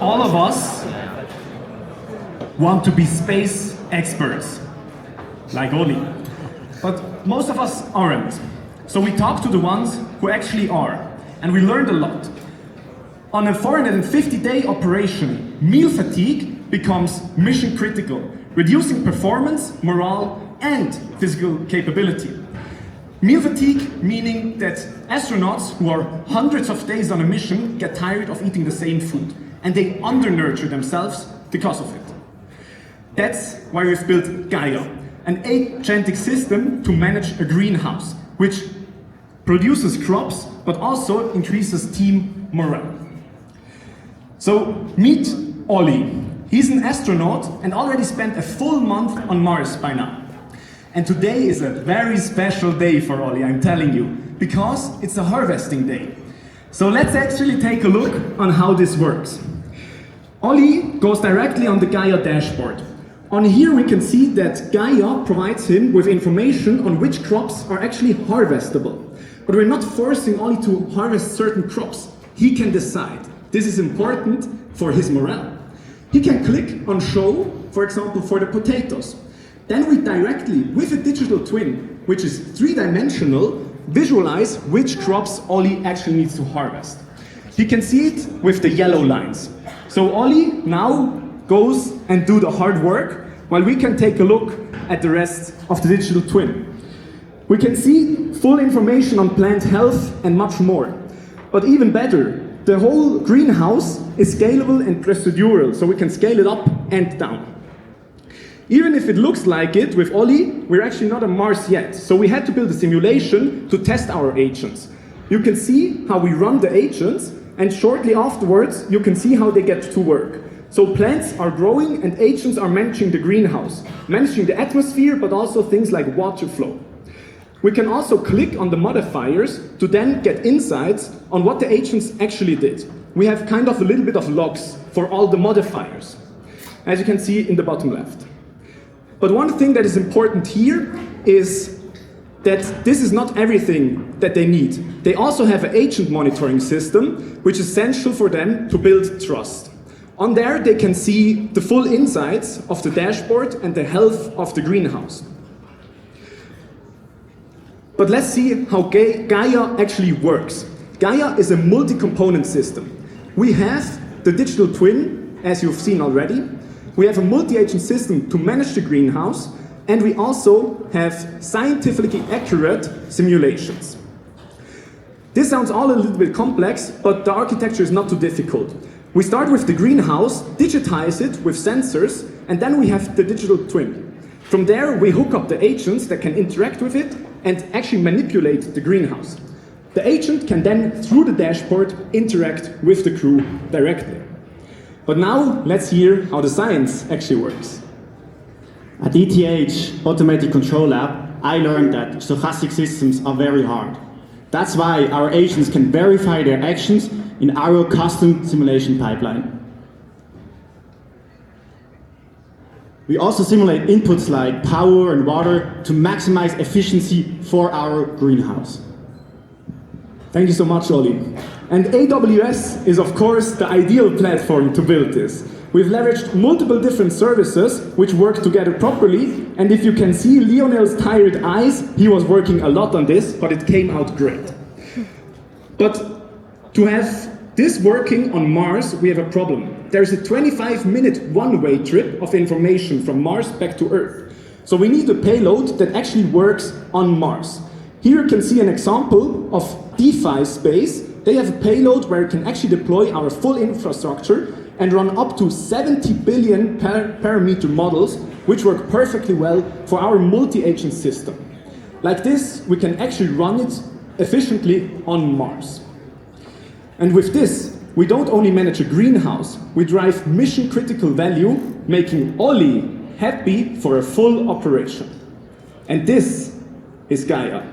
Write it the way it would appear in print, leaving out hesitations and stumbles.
All of us want to be space experts, like Oli. But most of us aren't. So we talked to the ones who actually are, and we learned a lot. On a 450-day operation, meal fatigue becomes mission critical, reducing performance, morale, and physical capability. Meal fatigue meaning that astronauts who are hundreds of days on a mission get tired of eating the same food, and they undernurture themselves because of it. That's why we've built Gaia, an agentic system to manage a greenhouse, which produces crops, but also increases team morale. So meet Ollie. He's an astronaut and already spent a full month on Mars by now. And today is a very special day for Ollie, I'm telling you, because it's a harvesting day. So let's actually take a look on how this works. Ollie goes directly on the Gaia dashboard. On here we can see that Gaia provides him with information on which crops are actually harvestable. But we're not forcing Ollie to harvest certain crops. He can decide. This is important for his morale. He can click on show, for example, for the potatoes. Then we directly, with a digital twin, which is three-dimensional, visualize which crops Ollie actually needs to harvest. He can see it with the yellow lines. So Ollie now goes and do the hard work, while we can take a look at the rest of the digital twin. We can see full information on plant health and much more. But even better, the whole greenhouse is scalable and procedural, so we can scale it up and down. Even if it looks like it with Ollie, we're actually not on Mars yet, so we had to build a simulation to test our agents. You can see how we run the agents, and shortly afterwards, you can see how they get to work. So plants are growing and agents are managing the greenhouse, managing the atmosphere, but also things like water flow. We can also click on the modifiers to then get insights on what the agents actually did. We have kind of a little bit of logs for all the modifiers, as you can see in the bottom left. But one thing that is important here is that this is not everything that they need. They also have an agent monitoring system, which is essential for them to build trust. On there, they can see the full insights of the dashboard and the health of the greenhouse. But let's see how Gaia actually works. Gaia is a multi-component system. We have the digital twin, as you've seen already. We have a multi-agent system to manage the greenhouse, and we also have scientifically accurate simulations. This sounds all a little bit complex, but the architecture is not too difficult. We start with the greenhouse, digitize it with sensors, and then we have the digital twin. From there, we hook up the agents that can interact with it and actually manipulate the greenhouse. The agent can then, through the dashboard, interact with the crew directly. But now, let's hear how the science actually works. At ETH Automated Control Lab, I learned that stochastic systems are very hard. That's why our agents can verify their actions in our custom simulation pipeline. We also simulate inputs like power and water to maximize efficiency for our greenhouse. Thank you so much, Ollie. And AWS is, of course, the ideal platform to build this. We've leveraged multiple different services which work together properly, and if you can see Lionel's tired eyes, he was working a lot on this, but it came out great. But to have this working on Mars, we have a problem. There's a 25-minute one-way trip of information from Mars back to Earth. So we need a payload that actually works on Mars. Here you can see an example of DeFi Space. They have a payload where it can actually deploy our full infrastructure and run up to 70 billion parameter models, which work perfectly well for our multi-agent system. Like this, we can actually run it efficiently on Mars. And with this, we don't only manage a greenhouse, we drive mission-critical value, making Ollie happy for a full operation. And this is Gaia.